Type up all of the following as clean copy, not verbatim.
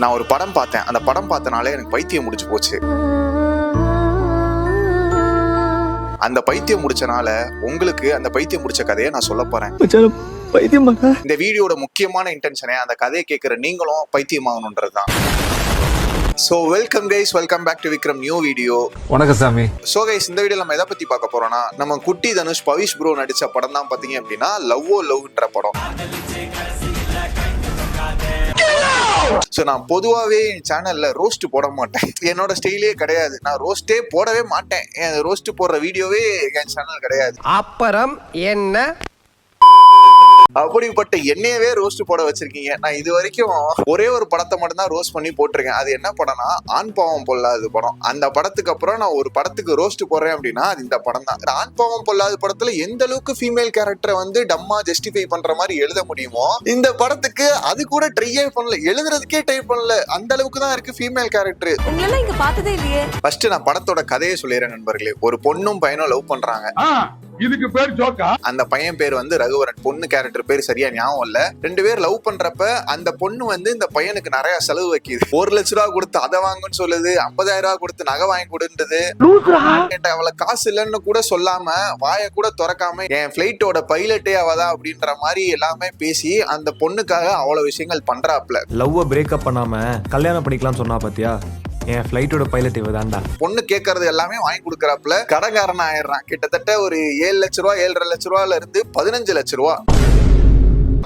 நான் ஒரு படம் பார்த்தேன். அந்த படம் பார்த்தனாலே எனக்கு பைத்தியம் முடிச்சு போச்சு. அந்த பைத்தியம் முடிச்சனால உங்களுக்கு அந்த பைத்தியம் முடிச்ச கதையை நான் சொல்ல போறேன். இந்த வீடியோட முக்கியமான இன்டென்ஷனே அந்த கதையை கேட்கிற நீங்களும் பைத்தியமாகணும்ன்றதுதான். So welcome guys, welcome back to Vikram new video. வணக்கம் சாமி. சோ கைஸ், இந்த வீடியோல நம்ம எதை பத்தி பார்க்க போறோம்னா, நம்ம குட்டி தனுஷ் பவிஷ் ப்ரோ நடிச்ச படம் தான் பாத்தீங்க அப்படின்னா லவ் ஓ லவ்ன்ற படம். சோ நான் பொதுவாவே என் சேனல்ல ரோஸ்ட் போட மாட்டேன். என்னோட ஸ்டைலே கிடையாது. நான் ரோஸ்டே போடவே மாட்டேன். ரோஸ்ட் போடுற வீடியோவே என் சேனல் கிடையாது. அப்புறம் என்ன? அப்படிப்பட்ட என்னையவே ரோஸ்ட் போட வச்சிருக்கீங்க. நான் இது வரைக்கும் ஒரே ஒரு படத்தை மட்டும் தான் ரோஸ்ட் பண்ணி போட்டிருக்கேன். அது என்ன படம்னா ஆண் பாவம் பொல்லாது படம். அந்த படத்துக்கு அப்புறம் நான் ஒரு படத்துக்கு ரோஸ்ட் போடுறேன் அப்படின்னா அது இந்த படம் தான். ஆண் பாவம் பொல்லாது படத்துல எந்த அளவுக்கு ஃபீமேல் கேரக்டரை வந்து டம்மா ஜஸ்டிஃபை பண்ற மாதிரி எழுத முடியுமோ, இந்த படத்துக்கு அது கூட ட்ரையே பண்ணல, எழுதுறதுக்கே ட்ரை பண்ணல. அந்த அளவுக்கு தான் இருக்கு ஃபீமேல் கேரக்டர். உங்களெல்லாம் இங்க பார்த்ததே இல்லையே. ஃபர்ஸ்ட் நான் படத்தோட கதையை சொல்லிடுறேன் நண்பர்களே. ஒரு பொண்ணும் பையனும் லவ் பண்றாங்க. இதுக்கு பேர் ஜோக்கா? அந்த பையன் பேர் வந்து ரகுவரன், பொண்ணு கேரக்டர் பேர் சரியா ஞாபகம் இல்ல. ரெண்டு பேர் லவ் பண்றப்ப அந்த பொண்ணு வந்து இந்த பையனுக்கு நிறைய செலவு வைக்குது. 1 லட்ச ரூபா கொடுத்து அதை வாங்குன்னு சொல்லுது, 50,000 ரூபா கொடுத்து நகை வாங்கி கொடுன்றது. அவளை காசு இல்லைன்னு கூட சொல்லாம, வாயை கூட திறக்காம என் பிளைட்டோட பைலட்டே அவதான் அப்படின்ற மாதிரி எல்லாமே பேசி அந்த பொண்ணுக்காக அவ்வளவு விஷயங்கள் பண்றாப்ல. லவ்வ பிரேக்கப் பண்ணாம கல்யாணம் பண்ணிக்கலாம் சொன்னா பாத்தியா, என் ஃபிளைட்டோட பைலட் இவதான்டா. பொண்ணு கேட்கறது எல்லாமே வாங்கி கொடுக்கறாப்ல. கடன்காரன் ஆயிடுறான். கிட்டத்தட்ட ஒரு 7 லட்ச ரூபா 7.5 லட்ச ரூபால இருந்து 15 லட்ச ரூபா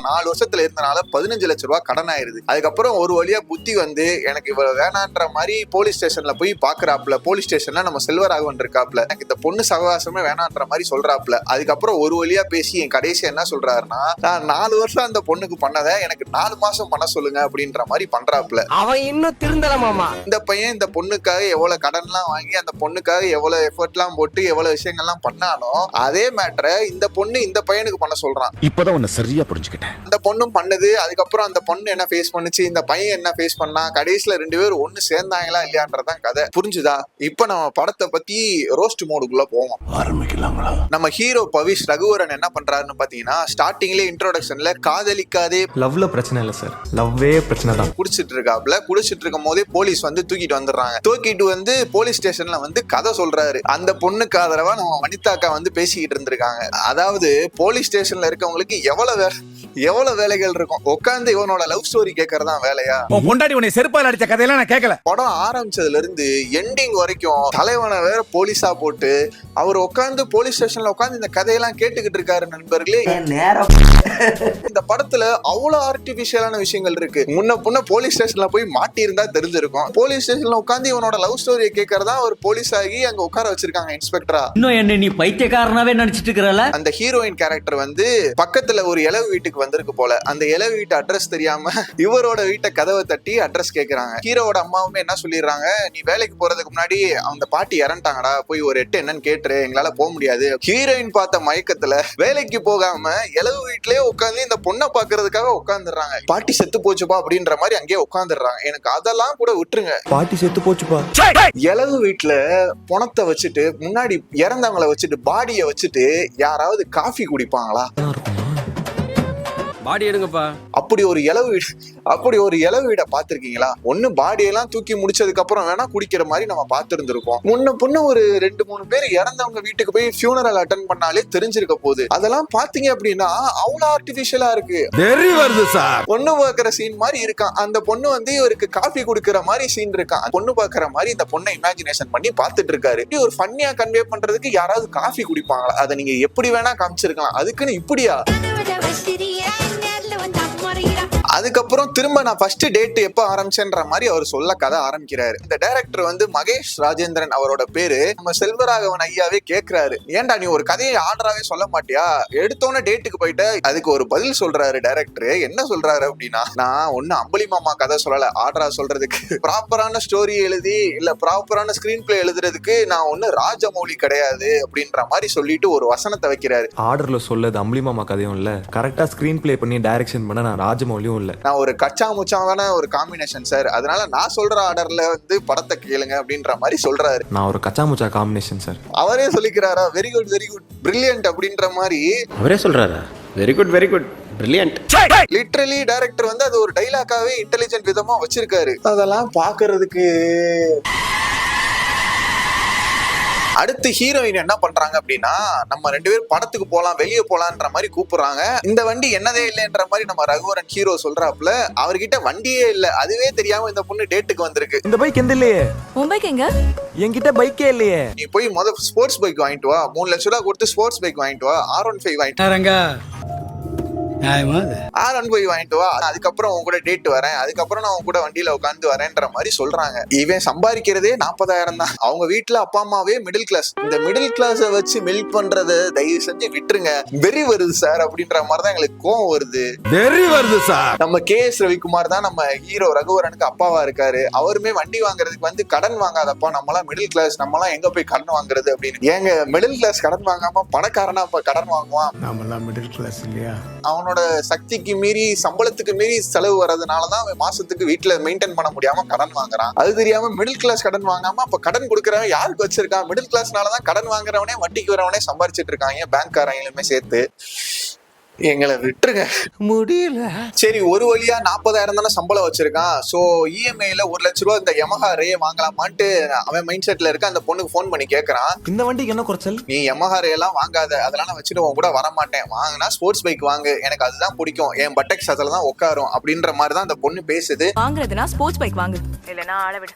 4 வருஷத்துல இருந்தனால 15 லட்ச ரூபாய் கடன் ஆயிருது. அதுக்கப்புறம் ஒரு வழியா புத்தி வந்து எனக்கு இவ்வளவு வேணான்ற மாதிரி போலீஸ் ஸ்டேஷன்ல போய் பாக்குறாப்ல. போலீஸ் ஸ்டேஷன்ல நம்ம செல்வராகவன் இருக்காப்ல, எனக்கு இந்த பொண்ணு சகவாசமே வேணான்ற மாதிரி சொல்றாப்ல. அதுக்கப்புறம் ஒரு வழியா பேசி என் கடைசி என்ன சொல்றாருன்னா, நான் 4 வருஷம் அந்த பொண்ணுக்கு பண்ணதை எனக்கு 4 மாசம் பண்ண சொல்லுங்க அப்படின்ற மாதிரி பண்றாப்ல. அவன் இன்னும் திருந்தலமாமா. இந்த பையன் இந்த பொண்ணுக்காக எவ்வளவு கடன் எல்லாம் வாங்கி அந்த பொண்ணுக்காக எவ்வளவு எஃபர்ட் எல்லாம் போட்டு எவ்வளவு விஷயங்கள்லாம் பண்ணாலும் அதே மேட்டரை இந்த பொண்ணு இந்த பையனுக்கு பண்ண சொல்றான். இப்பதான் உன்னை சரியா புரிஞ்சுக்கிட்டேன். அந்த பொண்ணும் பண்ணது. அதுக்கப்புறம் அந்த பொண்ணு என்ன ஃபேஸ் பண்ணுச்சு, இந்த பையன் என்ன ஃபேஸ் பண்ணா, கடைசியில 2 பேரும் ஒண்ணு சேர்ந்தாங்களா இல்லையான்றதான் கதை. புரிஞ்சுதா? இப்ப நம்ம படத்தை பத்தி ரோஸ்ட் மோடுக்குள்ள போவோம். ஆரம்பிக்கலாங்களா? நம்ம ஹீரோ பவிஷ் ரகுவரன் என்ன பண்றாருன்னு பாத்தீங்கன்னா, ஸ்டார்டிங்ல இன்ட்ரோடக்ஷன்ல காதலிக்காதே லவ்ல பிரச்சனை இல்ல சார், லவ்வே பிரச்சனை தான். குடிச்சிட்டு இருக்காப்ல. குடிச்சிட்டு இருக்கும் போதே போலீஸ் வந்து தூக்கிட்டு வந்துடுறாங்க. தூக்கிட்டு வந்து போலீஸ் ஸ்டேஷன்ல வந்து கதை சொல்றாரு. அந்த பொண்ணுக்கு ஆதரவா நம்ம வனிதாக்கா வந்து பேசிக்கிட்டு இருந்திருக்காங்க. அதாவது போலீஸ் ஸ்டேஷன்ல இருக்கவங்களுக்கு எவ்வளவு வேலைகள் இருக்கும். உட்காந்து இவனோட லவ் ஸ்டோரி கேட்கறதா வேலையா? பொண்டாடி உன்னை செருப்பால் அடிச்ச கதையெல்லாம் நான் கேட்கல. படம் ஆரம்பிச்சதுல இருந்து எண்டிங் வரைக்கும் தலைவனை வேற போலீஸா போட்டு அவர் உட்காந்து போலீஸ் ஸ்டேஷன்ல உட்காந்து இந்த கதையெல்லாம் கேட்டுக்கிட்டு இருக்காரு நண்பர்களே. இந்த படத்துல அவ்வளவு ஆர்டிபிஷியலான விஷயங்கள் இருக்கு. முன்ன போலீஸ் ஸ்டேஷன்ல போய் மாட்டி இருந்தா தெரிஞ்சிருக்கும். போலீஸ் ஸ்டேஷன்ல உட்காந்து இவனோட லவ் ஸ்டோரியை கேட்கறதா ஒரு போலீஸ் ஆகி அங்க உட்கார வச்சிருக்காங்க இன்ஸ்பெக்டரா. இன்னும் என்ன நீ பைத்தியக்காரனாவே நடிச்சிட்டு இருக்கறல? அந்த ஹீரோயின் கேரக்டர் வந்து பக்கத்துல ஒரு இளவு வீட்டுக்கு வந்திருக்கு போல. அந்த இளவு வீட்டு அட்ரஸ் தெரியாம இவரோட வீட்டை கதவை தட்டி அட்ரஸ் கேக்குறாங்க. ஹீரோவோட அம்மாவுமே என்ன சொல்லிடுறாங்க, நீ வேலைக்கு போறதுக்கு முன்னாடி அவங்க பாட்டி இறந்துட்டாங்கடா, போய் ஒரு 8 என்னன்னு கேட்டுரு, எங்களால போக முடியாது. ஹீரோயின் பார்த்த மயக்கத்துல வேலைக்கு போகாம இளவு வீட்லயே உட்காந்து இந்த பொண்ணை பாக்குறதுக்காக உட்காந்துடுறாங்க. பாட்டி செத்து போச்சுப்பா அப்படின்ற மாதிரி அங்கேயே உட்காந்துடுறாங்க. எனக்கு அதெல்லாம் கூட விட்டுருங்க, பாட்டி செத்து போச்சுப்பா. இளவு வீட்டுல பணத்தை வச்சுட்டு முன்னாடி இறந்தவங்களை வச்சுட்டு பாடியை வச்சுட்டு யாராவது காஃபி குடிப்பாங்களா? பாடி எடுங்கப்பா. அப்படி ஒரு இளவு வீட பாத்திருக்கீங்களா? ஒண்ணு பாடியெல்லாம் தூக்கி முடிச்சதுக்கு அப்புறம் வேணா குடிக்கிற மாதிரி நம்ம பாத்துருந்துருக்கோம். முன்ன ஒரு 2-3 பேர் இறந்தவங்க வீட்டுக்கு போய் ஃபியூனரல் அட்டெண்ட் பண்ணாலே தெரிஞ்சிருக்க போகுது. அதெல்லாம் பாத்தீங்க அப்படின்னா அவ்வளவு ஆர்டிபிஷியலா இருக்கு. வருது சார். பொண்ணு பாக்குற சீன் மாதிரி இருக்கான். அந்த பொண்ணு வந்து இவருக்கு காஃபி குடுக்கிற மாதிரி சீன் இருக்கான். பொண்ணு பாக்குற மாதிரி இந்த பொண்ணை இமேஜினேஷன் பண்ணி பாத்துட்டு இருக்காரு. ஒரு ஃபன்னியா கன்வே பண்றதுக்கு யாராவது காஃபி குடிப்பாங்களா? அதை நீங்க எப்படி வேணா காமிச்சிருக்கலாம். அதுக்குன்னு இப்படியா? அதுக்கப்புறம் திரும்ப நான் ஃபர்ஸ்ட் டேட் எப்ப ஆரம்பிச்சேன்ற மாதிரி அவர் சொல்ல கதை ஆரம்பிக்கிறாரு. இந்த டைரக்டர் வந்து மகேஷ் ராஜேந்திரன் அவரோட பேரு. நம்ம செல்வராகவன் ஐயாவே கேக்குறாரு, ஏன்டா நீ ஒரு கதையை ஆர்டராவே சொல்ல மாட்டியா, எடுத்தோன்னே டேட்டுக்கு போயிட்ட? அதுக்கு ஒரு பதில் சொல்றாரு டைரக்டர். என்ன சொல்றாரு அப்படின்னா, நான் ஒண்ணு அம்பளி மாமா கதை சொல்லல, ஆர்டரா சொல்றதுக்கு ப்ராப்பரான ஸ்டோரி எழுதி இல்ல ப்ராப்பரான ஸ்கிரீன் பிளே எழுதுறதுக்கு நான் ஒண்ணு ராஜமௌலி கிடையாது அப்படின்ற மாதிரி சொல்லிட்டு ஒரு வசனத்தை வைக்கிறாரு. ஆர்டர்ல சொல்லது அம்பளி மாமா கதையும் இல்ல, கரெக்டா ஸ்கிரீன் பிளே பண்ணி டைரக்ஷன் பண்ண நான் ராஜமௌலியும் இல்ல. நான் ஒரு கச்சா முச்சாவான ஒரு காம்பினேஷன் சார், அதனால நான் சொல்ற ஆர்டர்ல வந்து படத்தை கேளுங்க அப்படின்ற மாதிரி சொல்றாரு. நான் ஒரு கச்சா முச்சா காம்பினேஷன் சார். அவரே சொல்லிக்கிறாரா? வெரி குட் பிரில்லியன்ட் அப்படின்ற மாதிரி அவரே சொல்றாரா? Very good brilliant. Literally director வந்து அது ஒரு டைலாக்காவே இன்டெலிஜென்ட் விதமா வச்சிருக்காரு. அதெல்லாம் பாக்குறதுக்கு அடுத்து ஹீரோயின் என்ன பண்றாங்க அப்படின்னா, நம்ம 2 பேரும் படத்துக்கு போலாம், வெளியே போலான்ற மாதிரி கூப்பிடுறாங்க. இந்த வண்டி என்னதே இல்லைன்ற மாதிரி நம்ம ரகுவரன் ஹீரோ சொல்றாப்புல, அவர்கிட்ட வண்டியே இல்ல, அதுவே தெரியாம இந்த பொண்ணு டேட்டுக்கு வந்திருக்கு. இந்த பைக் எந்த இல்லையே, மும்பைக்கு எங்க? என்கிட்ட பைக்கே இல்லையே. நீ போய் ஸ்போர்ட்ஸ் பைக் வாங்கிட்டு வா, 3 லட்சம் ரூபாய் கொடுத்து ஸ்போர்ட்ஸ் பைக் வாங்கிட்டு வா, R15 வாங்கிட்டு R15 வாங்கிட்டு வா, அதுக்கப்புறம் உன் கூட டேட் வரேன், அதுக்கப்புறம் நான் உன் கூட வண்டியில உட்காந்து வரேன்ற மாதிரி சொல்றாங்க. இவன் சம்பாதிக்கிறதே 40,000 தான். அவங்க வீட்டுல அப்பா அம்மாவே மிடில் கிளாஸ். இந்த மிடில் கிளாஸ வச்சு மில்க் பண்றத தயவு செஞ்சு விட்டுருங்க. வெறி வருது சார் அப்படின்ற மாதிரி தான் எங்களுக்கு கோவம் வருது. வெறி வருது சார். நம்ம KS ரவிக்குமார் தான் நம்ம ஹீரோ ரகுவரனுக்கு அப்பாவா இருக்காரு. அவருமே வண்டி வாங்குறதுக்கு வந்து கடன் வாங்காதப்பா, நம்மளாம் மிடில் கிளாஸ், நம்மளாம் எங்க போய் கடன் வாங்குறது அப்படின்னு. ஏங்க மிடில் கிளாஸ் கடன் வாங்காம பணக்காரனா இப்ப கடன் வாங்குவான்? நாமெல்லாம் மிடில் கிளாஸ் இல்லையா? அவனோட சக்திக்கு மீறி சம்பளத்துக்கு மீறி செலவு வர்றதுனாலதான் அவன் மாசத்துக்கு வீட்டுல மெயின்டைன் பண்ண முடியாம கடன் வாங்குறான். அது தெரியாம மிடில் கிளாஸ் கடன் வாங்காம அப்ப கடன் கொடுக்கறவன் யாருக்கு வச்சிருக்கான்? மிடில் கிளாஸ்னாலதான் கடன் வாங்குறவனே வட்டிக்கு வரவனே சம்பாரிச்சிட்டு இருக்காங்க, பேங்க்காரங்களுமே சேர்த்து. எங்களை விட்டுருங்க, முடியல. சரி ஒரு வழியா 40,000 தானே சம்பளம் வச்சிருக்கான். சோ EMI-ல 1 லட்ச ரூபா இந்த Yamaha Ray வாங்கலாமான்ட்டு அவன் மைண்ட் செட்ல இருக்க. அந்த பொண்ணுக்கு போன் பண்ணி கேக்குறான், இந்த வண்டிக்கு என்ன குறைச்சல்? நீ Yamaha Ray எல்லாம் வாங்காத, அதெல்லாம் நான் வச்சுட்டு உன் கூட வர மாட்டேன், வாங்கினா ஸ்போர்ட்ஸ் பைக் வாங்கு, எனக்கு அதுதான் பிடிக்கும், என் பட்டெக்ஸ் அதுல தான் உட்காரும் அப்படின்ற மாதிரி தான் அந்த பொண்ணு பேசுது. வாங்குறதுனா ஸ்போர்ட்ஸ் பைக் வாங்கு, இல்லனா ஆள விடு.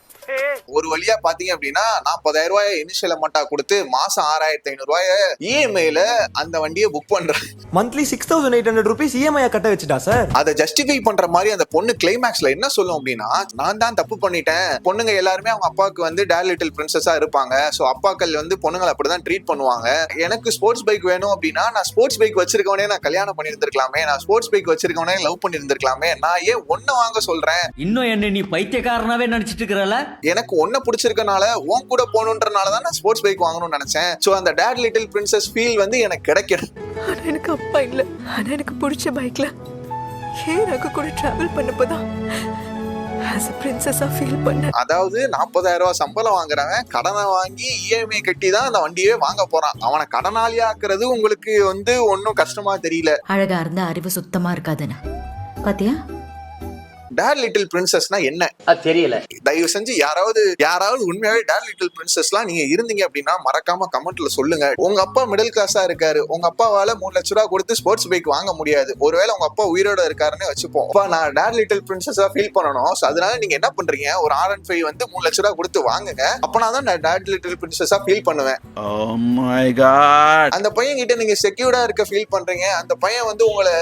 ஒரு வழியா பாத்தீங்க அப்படின்னா 40,000 ரூபாய் இனிஷியல் அமௌண்டா கொடுத்து மாசம் 6,500 ரூபாய் EMI-ல அந்த வண்டியை புக் பண்றேன். மந்த்லி 6,800 rupees EMI கட்ட வச்சுட்டா சார். அதை ஜஸ்டிஃபை பண்ற மாதிரி அந்த பொண்ணு கிளைமேக்ஸ்ல என்ன சொல்லும் அப்படின்னா, நான் தான் தப்பு பண்ணிட்டேன். பொண்ணுங்க எல்லாருமே அவங்க அப்பாவுக்கு வந்து டேட் லிட்டில் பிரின்சஸா இருப்பாங்க. சோ அப்பாக்கள் வந்து பொண்ணுங்களை அப்படிதான் ட்ரீட் பண்ணுவாங்க. எனக்கு ஸ்போர்ட்ஸ் பைக் வேணும் அப்படின்னா நான் ஸ்போர்ட்ஸ் பைக் வச்சிருக்கவனே நான் கல்யாணம் பண்ணியிருந்திருக்கலாமே, நான் ஸ்போர்ட்ஸ் பைக் வச்சிருக்கவனே லவ் பண்ணியிருந்திருக்கலாமே, நான் ஏன் ஒன்ன வாங்க சொல்றேன்? இன்னும் என்ன நீ பைத்தியக்காரனாவே நினைச்சிட்டு இருக்கிறல? எனக்கு ஒன்ன பிடிச்சிருக்கனால உன் கூட போகணுன்றனால தான் நான் ஸ்போர்ட்ஸ் பைக் வாங்கணும்னு நினைச்சேன். சோ அந்த டேட் லிட்டில் பிரின்சஸ் ஃபீல் வந்து எனக்கு கிடைக்கல. ஆனா எனக்கு அப்பா இல்ல. ஆனா எனக்கு பிடிச்ச பைக்ல ஹேராக்கு கூட டிராவல் பண்ணப்பதான் as a princess ஃபீல் பண்ணேன். அதாவது 40,000 ரூபாய் சம்பளம் வாங்குறவன் கடனை வாங்கி EMI கட்டி தான் அந்த வண்டியே வாங்க போறான். அவனை கடனாளியாக்குறது உங்களுக்கு வந்து ஒன்னும் கஷ்டமா தெரியல. அழகா இருந்தா அறிவு சுத்தமா இருக்காதுன்னு பாத்தியா? டேட் லிட்டில் பிரின்சஸ்னா என்ன தெரியல. தயவு செஞ்சு யாராவது உண்மையாவே டேட் லிட்டில் பிரின்சஸ்லாம் நீங்க இருந்தீங்க அப்படின்னா மறக்காம கமெண்ட்ல சொல்லுங்க. உங்க அப்பா மிடில் கிளாஸா இருக்காரு, உங்க அப்பாவால 3 லட்ச ரூபாய் கொடுத்து ஸ்போர்ட்ஸ் பைக் வாங்க முடியாது. ஒருவேளை உங்க அப்பா உயிரோட இருக்காருன்னு வச்சுப்போம். அப்பா நான் டேட் லிட்டில் பிரின்சஸா ஃபீல் பண்ணணும். அதனால நீங்க என்ன பண்றீங்க, ஒரு R15 வந்து 3 லட்ச ரூபாய் கொடுத்து வாங்குங்க. அப்பனாதான் நான் டேட் லிட்டில் பிரின்சஸா ஃபீல் பண்ணுவேன். Oh my god. அந்த பையன் கிட்ட நீங்க செக்யூர்டா இருக்க ஃபீல் பண்றீங்க. அந்த பையன் வந்து உங்களை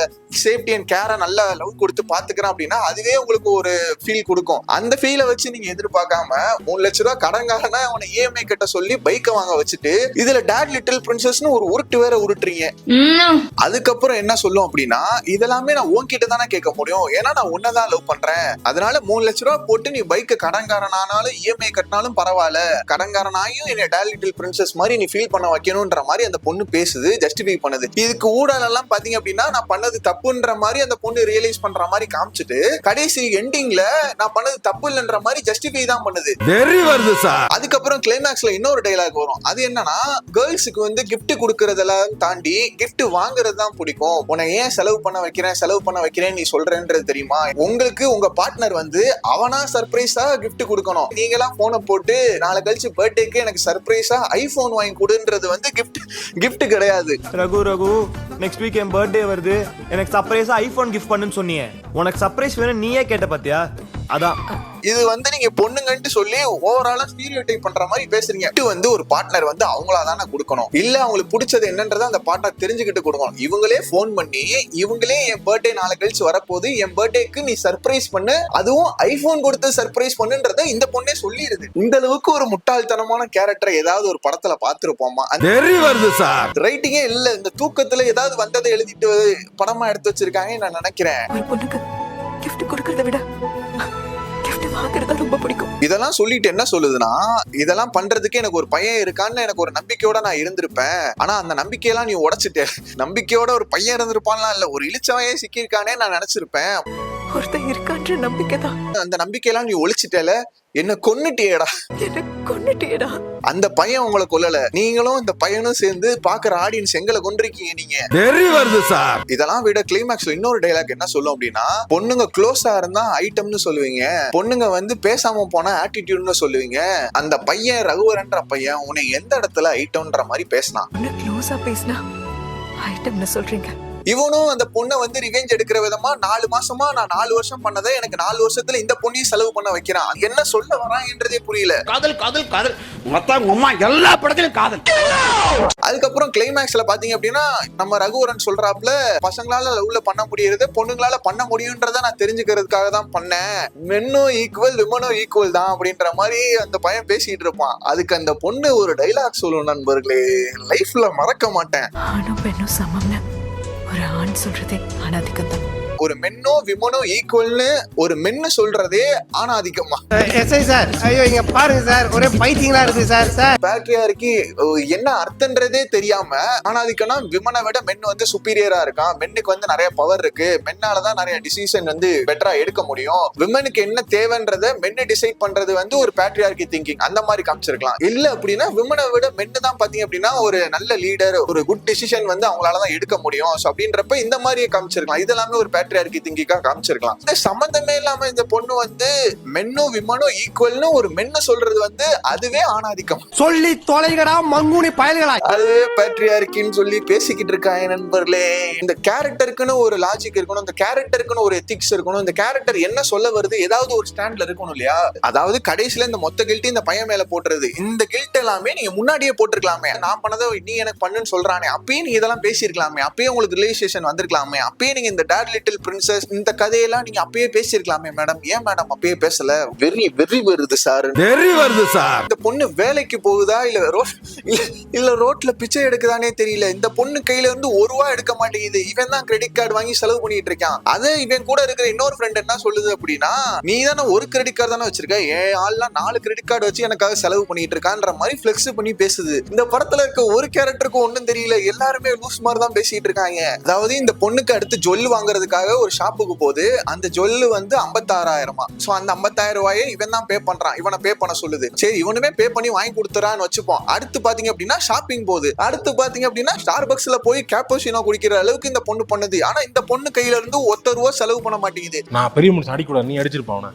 சேஃப்டி அண்ட் கேரை நல்லா லவ் கொடுத்து பாத்துக்கிறான் அப்படின்னா அதுவே உங்களுக்கு ஒரு ஃபீல் கொடுக்கும். அந்த ஃபீலை வச்சு நீங்க எதிர்பார்க்காம 3 லட்ச ரூபாய் கடன்காரனா அவனை EMI கட்ட சொல்லி பைக்கை வாங்க வச்சுட்டு இதுல டேட் லிட்டில் பிரின்சஸ்னு ஒரு உருட்டு வேற உருட்டுறீங்க. அதுக்கப்புறம் என்ன சொல்லும் அப்படின்னா, இதெல்லாமே நான் உன்கிட்ட தானே கேட்க முடியும், ஏன்னா நான் உன்னதான் லவ் பண்றேன். அதனால 3 லட்ச ரூபாய் போட்டு நீ பைக்கை கடன்காரனானாலும் EMI கட்டினாலும் பரவாயில்ல, கடன்காரனாயும் என்ன டேட் லிட்டில் பிரின்சஸ் மாதிரி நீ ஃபீல் பண்ண வைக்கணும்ன்ற மாதிரி அந்த பொண்ணு பேசுது, ஜஸ்டிஃபை பண்ணுது. இதுக்கு ஊழல் எல்லாம் பாத்தீங்க அப்படின்னா நான் பண்ணது தப்புன்ற மாதிரி அந்த பொண்ணு ரியலைஸ் பண்ற மாதிரி காமிச்சிட்டு கடைசி எண்டிங்ல நான் பண்ணது தப்பு இல்லைன்ற மாதிரி ஜஸ்டிஃபை தான் பண்ணுது. வெறி வருது சார். அதுக்கப்புறம் கிளைமேக்ஸ்ல இன்னொரு டைலாக் வரும். அது என்னன்னா, கேர்ள்ஸுக்கு வந்து கிஃப்ட் கொடுக்கறதெல்லாம் தாண்டி கிஃப்ட் வாங்குறது தான் பிடிக்கும். உன்னை ஏன் செலவு பண்ண வைக்கிறேன் நீ சொல்றேன்றது தெரியுமா? உங்களுக்கு உங்க பார்ட்னர் வந்து அவனா சர்ப்ரைஸா கிஃப்ட் கொடுக்கணும். நீங்க எல்லாம் போனை போட்டு நாளை கழிச்சு பர்த்டேக்கு எனக்கு சர்ப்ரைஸா ஐபோன் வாங்கி கொடுன்றது வந்து கிஃப்ட் கிடையாது. ரகு நெக்ஸ்ட் வீக் என் பர்த்டே வருது, எனக்கு சர்ப்ரைஸா ஐபோன் கிஃப்ட் பண்ணுன்னு சொன்னியே, உனக்கு சர்ப்ரைஸ் வேணும் நீயே கேட்ட பாத்தியா? அதான் இது வந்து நீங்க பொண்ணுங்கன்ட்டு சொல்லி ஓவராலா ஸ்டீரியோடைப் பண்ற மாதிரி பேசுறீங்க. இது வந்து ஒரு பார்ட்னர் வந்து அவங்களா தானே கொடுக்கணும், இல்ல அவங்களுக்கு பிடிச்சது என்னன்றதை அந்த பார்ட்னர் தெரிஞ்சுக்கிட்டு கொடுக்கணும். இவங்களே போன் பண்ணி இவங்களே என் பர்த்டே நாளை கழிச்சு வரப்போது, என் பர்த்டேக்கு நீ சர்ப்ரைஸ் பண்ணு, அதுவும் ஐபோன் கொடுத்து சர்ப்ரைஸ் பண்ணுன்றத இந்த பொண்ணே சொல்லிடுது. இந்த அளவுக்கு ஒரு முட்டாள்தனமான கேரக்டர் ஏதாவது ஒரு படத்துல பாத்துருப்போமா? வெறி வருது சார். ரைட்டிங்கே இல்ல, இந்த தூக்கத்துல ஏதாவது வந்ததை எழுதிட்டு படமா எடுத்து வச்சிருக்காங்க நான் நினைக்கிறேன். ஒரு பொண்ணுக்கு gift கொடுக்கறத விட gift வாங்குறது ரொம்ப பிடிக்கும். இதெல்லாம் சொல்லிட்டு என்ன சொல்லுதுன்னா, இதெல்லாம் பண்றதுக்கு எனக்கு ஒரு பையன் இருக்கான்னு எனக்கு ஒரு நம்பிக்கையோட நான் இருந்திருப்பேன். ஆனா அந்த நம்பிக்கையெல்லாம் நீ உடைச்சிட்ட. நம்பிக்கையோட ஒரு பையன் இருந்திருப்பான்லாம் இல்ல, ஒரு இழிச்சவையே சிக்கியிருக்கானே நான் நினைச்சிருப்பேன். ஒருத்தன் இருக்கான்ற நம்பிக்கை தான். அந்த நம்பிக்கையெல்லாம் நீ ஒழிச்சிட்டல, என்ன கொன்னுட்டியேடா. என்ன கொன்னுட்டியடா. அந்த பையன் உங்களை கொல்லல, நீங்களும் இந்த பையனும் சேர்ந்து பாக்குற ஆடியன்ஸ் எங்களை கொண்டிருக்கீங்க நீங்க. தெரி வருது சார். இதெல்லாம் விட கிளைமேக்ஸ்ல இன்னொரு டைலாக் என்ன சொல்லும் அப்படின்னா, பொண்ணுங்க க்ளோஸா இருந்தா ஐட்டம்னு சொல்லுவீங்க, பொண்ணுங்க வந்து பேசாம போனா ஆட்டிடியூட்னு சொல்லுவீங்க. அந்த பையன் ரகுவரன்ற பையன் உன்னை எந்த இடத்துல ஐட்டம்ன்ற மாதிரி பேசினான். ஒன்னு க்ளோஸா பேசினா ஐட்டம்னு சொல்றீங்க. இவனும் அந்த பொண்ணை வந்து ரிவெஞ்ச் எடுக்கிற விதமா 4 மாசமா நான் 4 வருஷம் பண்ணதை எனக்கு 4 வருஷத்துல இந்த பொண்ணையும் செலவு பண்ண வைக்கிறான். அது என்ன சொல்ல வரான்றதே புரியல. காதல் காதல் காதல் மொத்தம் உம்மா எல்லா படத்திலும் காதல். அதுக்கப்புறம் கிளைமேக்ஸ்ல பாத்தீங்க அப்படின்னா நம்ம ரகுவரன் சொல்றாப்ல, பசங்களால லவ்ல பண்ண முடியறது பொண்ணுங்களால பண்ண முடியும்ன்றத நான் தெரிஞ்சுக்கிறதுக்காக தான் பண்ணேன், மென்னும் ஈக்குவல் விமனும் ஈக்குவல் தான் அப்படின்ற மாதிரி அந்த பையன் பேசிட்டு இருப்பான். அதுக்கு அந்த பொண்ணு ஒரு டைலாக் சொல்லும் நண்பர்களே, லைஃப்ல மறக்க மாட்டேன். ஆணும் பெண்ணும் சமம்னு ஒரு ஆண் சொல்றதே அனாதிக்கம் தான். ஒரு மென்னோ விமனோ ஈக்குவல்னு ஒரு மென்னு சொல்றதே ஆணாதிக்கமா. எஸ்ஐ சார், ஐயோ இங்க பாருங்க சார், ஒரே பைத்தியங்களா இருக்கு சார். சார் பேட்ரியார்கி என்ன அர்த்தன்றதே தெரியாம ஆணாதிக்கம்னா விமனை விட மென் வந்து சுப்பீரியரா இருக்கான், மென்னுக்கு வந்து நிறைய பவர் இருக்கு, மென்னாலதான் நிறைய டிசிஷன் வந்து பெட்டரா எடுக்க முடியும், விமனுக்கு என்ன தேவைன்றத மென்னு டிசைட் பண்றது வந்து ஒரு பேட்ரியார்கி திங்கிங் அந்த மாதிரி காமிச்சிருக்கலாம். இல்ல அப்படின்னா விமனை விட மென்னு தான் பாத்தீங்க அப்படின்னா ஒரு நல்ல லீடர், ஒரு குட் டிசிஷன் வந்து அவங்களாலதான் எடுக்க முடியும் அப்படின்றப்ப இந்த மாதிரியே காமிச்சிருக்கலாம். இதெல்லாமே ஒரு பேட்ரியார்கி திங்கிங்கா காமிச்சிருக்கலாம். இந்த சம்பந்தமே இல்லாம இந்த பொண்ணு வந்து மென்னும் விமனும் ஈக்குவல்னு ஒரு மென்னு சொல்றது வந்து அதுவே ஆணாதிக்கம். சொல்லி தொலைகடா மங்குனி பயல்களா. அதுவே பேட்ரியார்கின்னு சொல்லி பேசிக்கிட்டு இருக்காங்க நண்பர்களே. இந்த கேரக்டருக்குன்னு ஒரு லாஜிக் இருக்கணும், இந்த கேரக்டருக்குன்னு ஒரு எத்திக்ஸ் இருக்கணும், இந்த கேரக்டர் என்ன சொல்ல வருது ஏதாவது ஒரு ஸ்டாண்ட்ல இருக்கணும் இல்லையா? அதாவது கடைசியில இந்த மொத்த கில்ட்டி இந்த பையன் மேல போட்டுறது, இந்த கில்ட் எல்லாமே நீங்க முன்னாடியே போட்டிருக்கலாமே. நான் பண்ணதை நீ எனக்கு பண்ணுன்னு சொல்றானே, அப்பயே நீங்க இதெல்லாம் பேசியிருக்கலாமே, அப்பயே உங்களுக்கு ரிலேஷன் வந்திருக்கலாமே, அப்பயே நீங்க இந்த டாட் லிட்டில் பிரின்சஸ் இந்த கதையெல்லாம் நீங்க அப்பயே பேசியிருக்கலாமே மேடம், ஏன் மேடம் அப்பயே பேசல? வெறி வருது சார். தெரி வருது சார். இந்த பொண்ணு வேலைக்கு போகுதா இல்ல ரோட்ல பிச்சை எடுக்குதானே தெரியல. இந்த பொண்ணு கையில இருந்து ₹1 எடுக்க மாட்டேங்குது. இவன் தான் கிரெடிட் கார்டு வாங்கி செலவு பண்ணிட்டு இருக்கான். அது இவன் கூட இருக்கிற இன்னொரு ஃப்ரெண்ட் என்ன சொல்லுது அப்படின்னா, நீ தானே ஒரு கிரெடிட் கார்டு தானே வச்சிருக்க, ஏன் ஆள்லாம் 4 கிரெடிட் கார்டு வச்சு எனக்காக செலவு பண்ணிட்டு இருக்கான்ற மாதிரி பிளெக்ஸ் பண்ணி பேசுது. இந்த படத்துல இருக்க ஒரு கேரக்டருக்கு ஒண்ணும் தெரியல, எல்லாருமே லூஸ் மாதிரி தான் பேசிட்டு இருக்காங்க. அதாவது இந்த பொண்ணுக்கு அடுத்து ஜொல்லு வாங்குறதுக்காக ஒரு ஷாப்புக்கு போகுது, அந்த ஜொல்லு வந்து 56,000. சோ அந்த 50,000 ரூபாயை இவன் தான் பே பண்றான், இவனை பே பண்ண சொல்லுது. சரி இவனுமே பே பண்ணி வாங்கி கொடுத்துறான்னு வச்சுப்போம். அடுத்து பாத்தீங்க அப்படின்னா ஷாப்பிங் போகுது, அடுத்து பாத்தீங்க அப்படின்னா ஸ்டார்பக்ஸ்ல போய் கேப்போசினோ குடிக்கிற அளவுக்கு இந்த பொண்ணு பண்ணுது. ஆனா இந்த பொண்ணு கையில இருந்து ₹1 செலவு பண்ண மாட்டேங்குது. நான் பெரிய மனுஷன் அடிக்கூடாது, நீ அடிச்சிருப்பான.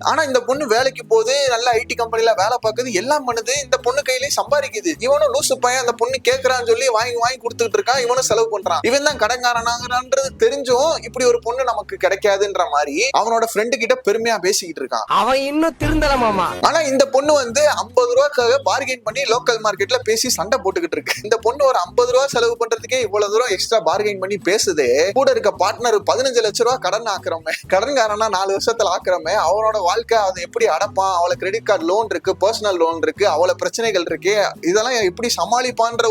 ஆனா இந்த பொண்ணு வேலைக்கு போகுது, நல்ல ஐடி கம்பெனில வேலை பார்க்குது, எல்லாம் பண்ணுது, இந்த பொண்ணு கையிலேயே சம்பாதிக்குது. இவனும் லூசு பையன் அந்த பொண்ணு கேட்கறான்னு சொல்லி வாங்கி கொடுத்துட்டு இருக்கான், இவனும் செலவு பண்றான். இவன் தான் கடன்காரனாங்கிறது தெரிஞ்சும் இப்படி ஒரு பொண்ணு நமக்கு கிடைக்காதுன்ற மாதிரி அவனோட ஃப்ரெண்டு கிட்ட பெருமையா பேசிக்கிட்டு இருக்கான். அவன் இன்னும் திருந்தல மாமா. ஆனா இந்த பொண்ணு வந்து ₹50 பார்கெயின் பண்ணி லோக்கல் மார்க்கெட்ல பேசி சண்டை போட்டுக்கிட்டு இருக்கு. இந்த பொண்ணு ஒரு ₹50 செலவு பண்றதுக்கே இவ்வளவு தூரம் எக்ஸ்ட்ரா பார்கெயின் பண்ணி பேசுது. கூட இருக்க பார்ட்னர் ₹15 லட்சம் கடன் ஆக்குறோமே, கடன்காரனா 4 வருஷத்துல ஆக்குறோமே, அவனோட வாழ்க்கை அதை எப்படி அடப்பான்? அவளை கிரெடிட் கார்டு லோன் இருக்கு, பர்சனல் லோன் இருக்கு, அவளை பிரச்சனைகள் இருக்கு, இதெல்லாம் எப்படி சமாளிப்பான்ற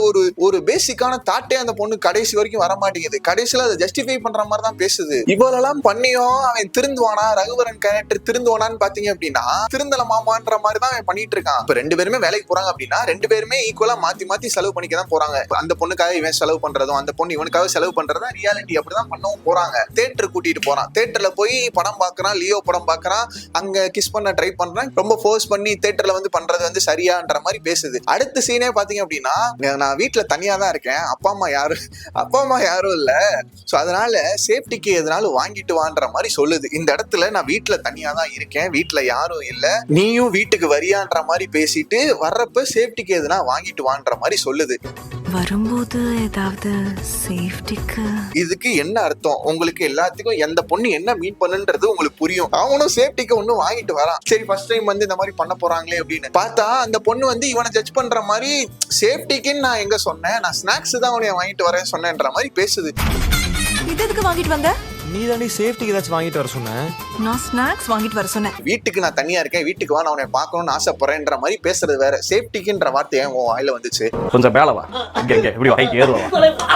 ஒரு பேசிக்கான தாட்டே அந்த பொண்ணு கடைசி வரைக்கும் வர மாட்டேங்குது. கடைசியில அதை ஜஸ்டிஃபை பண்ற மாதிரி தான் பேசுது. இவ்வளெல்லாம் பண்ணியும் அவன் திருந்துவானா, ரகுவரன் கேரக்டர் திருந்துவானான்னு பாத்தீங்க அப்படின்னா திருந்தல மாமான்ற மாதிரி தான் அவன் பண்ணிட்டு இருக்கான். இப்ப 2 பேருமே வேலைக்கு போறாங்க அப்படின்னா 2 பேருமே ஈக்குவலா மாத்தி செலவு பண்ணிக்க தான் போறாங்க. அந்த பொண்ணுக்காக இவன் செலவு பண்றதும் அந்த பொண்ணு இவனுக்காக செலவு பண்றதும் ரியாலிட்டி. அப்படிதான் பண்ணவும் போறாங்க. தியேட்டர் கூட்டிட்டு போறான், தியேட்டர்ல போய் படம் பாக்குறான், லியோ படம் பாக்குறான், அங்க கிஸ் பண்ண ட்ரை பண்றேன், ரொம்ப ஃபோர்ஸ் பண்ணி தியேட்டர்ல வந்து பண்றது வந்து சரியான்ற மாதிரி பேசுது. அடுத்த சீனே பாத்தீங்க அப்படின்னா, நான் வீட்டுல தனியா தான் இருக்கேன், அப்பா அம்மா யாரும் இல்ல, சோ அதனால சேஃப்டிக்கு எதனாலும் வாங்கிட்டு வான்ற மாதிரி சொல்லுது. இந்த இடத்துல நான் வீட்டுல தனியா தான் இருக்கேன், வீட்டுல யாரும் இல்ல, நீயும் வீட்டுக்கு வரியான்ற மாதிரி பேசிட்டு வர்றப்ப சேஃப்டிக்கு எதுனா வாங்கிட்டு வான்ற மாதிரி சொல்லுது. வரும்போது ஏதாவது சேஃப்டிக்கு இதுக்கு என்ன அர்த்தம் உங்களுக்கு எல்லாத்துக்கும்? எந்த பொண்ணு என்ன மீன் பண்ணுன்றது உங்களுக்கு புரியும். அவனும் சேஃப்டிக்கு ஒன்னும் வாங்கிட்டு வரான். சரி ஃபர்ஸ்ட் டைம் வந்து இந்த மாதிரி பண்ண போறாங்களே அப்படின்னு பார்த்தா அந்த பொண்ணு வந்து இவனை ஜட்ஜ் பண்ற மாதிரி, சேஃப்டிக்குன்னு நான் எங்க சொன்னேன், நான் ஸ்நாக்ஸ் தான் உன்னை வாங்கிட்டு வரேன் சொன்னேன்ற மாதிரி பேசுது. இது எதுக்கு வாங்கிட்டு வந்த? நீ தாண்டி சேஃப்டிக்கு ஏதாச்சும் வாங்கிட்டு வர சொன்ன. நான் ஸ்நாக்ஸ் வாங்கிட்டு வர சொன்னேன். வீட்டுக்கு நான் தனியா இருக்கேன், வீட்டுக்கு வா, நான் உன்னை பார்க்கணும்னு ஆசைப்படுறேன்ற மாதிரி பேசுறது வேற. சேஃப்டிக்குன்ற வார்த்தை ஏன் உன் வாயில வந்துச்சு? கொஞ்சம் மேலவா,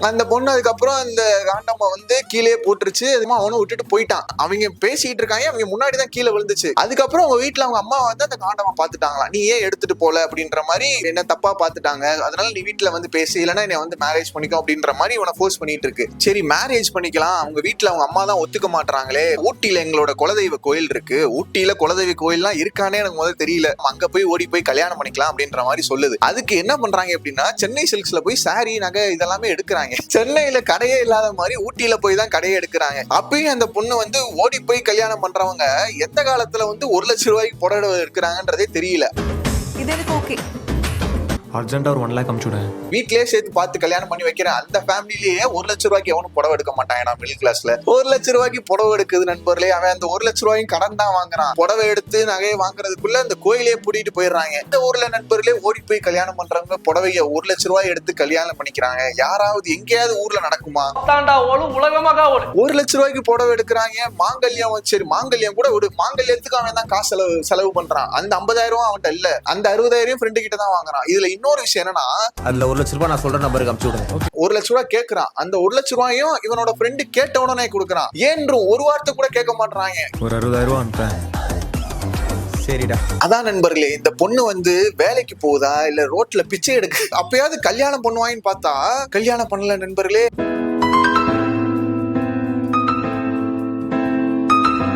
அந்த பொண்ணு அதுக்கப்புறம் அந்த காண்டம்மா வந்து கீழே போட்டுருச்சு. அதுமா அவனும் விட்டுட்டு போயிட்டான். அவங்க பேசிட்டு இருக்காங்க, அவங்க முன்னாடி தான் கீழே விழுந்துச்சு. அதுக்கப்புறம் அவங்க வீட்டுல அவங்க அம்மா வந்து அந்த காண்டமா பாத்துட்டாங்களா, நீ ஏன் எடுத்துட்டு போல அப்படின்ற மாதிரி என்ன தப்பா பாத்துட்டாங்க, அதனால நீ வீட்டுல வந்து பேசி, இல்லைன்னா என்னை வந்து மேரேஜ் பண்ணிக்கோ அப்படின்ற மாதிரி இவனை ஃபோர்ஸ் பண்ணிட்டு இருக்கு. சரி மேரேஜ் பண்ணிக்கலாம், அவங்க வீட்டுல அவங்க அம்மா தான் ஒத்துக்க மாட்டாங்களே, ஊட்டியில எங்களோட குலதெய்வ கோயில் இருக்கு, ஊட்டியில குலதெய்வ கோயில்லாம் இருக்கானே எனக்கு முதல்ல தெரியல, அங்க போய் ஓடி போய் கல்யாணம் பண்ணிக்கலாம் அப்படின்ற மாதிரி சொல்லுது. அதுக்கு என்ன பண்றாங்க அப்படின்னா சென்னை சில்க்ஸ்ல போய் சாரி நகை இதெல்லாமே எடுக்கிறாங்க. சென்னையில கடையே இல்லாத மாதிரி ஊட்டியில போய் தான் கடையே எடுக்கிறாங்க. அப்பயும் அந்த பொண்ணு வந்து ஓடி போய் கல்யாணம் பண்றவங்க எந்த காலத்துல வந்து 1 லட்சம் ரூபாய்க்கு புடவை எடுக்கிறாங்கன்றதே தெரியல. இது எனக்கு ஓகே. அர்ஜென்ட்டா ஒரு 1 லேக் அமுச்சுடேன். வீட்லயே சேர்த்து பார்த்து கல்யாணம் பண்ணி வைக்கிறேன். அந்த ஃபேமிலிலேயே 1 லட்சம் ரூபாய்க்கு எவனும் புடவை எடுக்க மாட்டான். மிடில் கிளாஸ்ல 1 லட்சம் ரூபாய்க்கு புடவை எடுக்குது நண்பர்களே. அவன் அந்த 1 லட்சம் ரூபாயும் கடன் தான் வாங்குறான். புடவை எடுத்து நகையை வாங்குறதுக்குள்ள அந்த கோயிலே பூட்டிட்டு போயிடுறாங்க. இந்த ஊர்ல நண்பர்களே ஓடி போய் கல்யாணம் பண்றவங்க புடவைய 1 லட்சம் ரூபாய் எடுத்து கல்யாணம் பண்ணிக்கிறாங்க. யாராவது எங்கேயாவது ஊர்ல நடக்குமா? 1 லட்சம் ரூபாய்க்கு புடவை எடுக்கிறாங்க. மாங்கல்யம், சரி மாங்கல்யம் கூட விடு, மாங்கல்யத்துக்கு அவன் தான் காசு செலவு பண்றான். அந்த 50,000 அவன்கிட்ட இல்ல, அந்த 60,000 ஃப்ரெண்டு கிட்ட தான் வாங்குறான். இதுல இன்னொரு விஷயம் என்னன்னா, அதுல 1 லட்சம் ரூபாய் நான் சொல்ற நம்பருக்கு அனுப்பிச்சு விடுங்க. 1 லட்சம் ரூபாய் கேட்கறான். அந்த 1 லட்சம் ரூபாயும் இவனோட ஃப்ரெண்டு கேட்ட உடனே கொடுக்கறான். ஏன்று ஒரு வார்த்தை கூட கேட்க மாட்டாங்க. ஒரு 60,000 அனுப்பேன். சரிடா. அதான் நண்பர்களே, இந்த பொண்ணு வந்து வேலைக்கு போகுதா இல்ல ரோட்ல பிச்சை எடுக்க அப்பயாவது கல்யாணம் பண்ணுவாங்கன்னு பார்த்தா கல்யாணம் பண்ணல நண்பர்களே.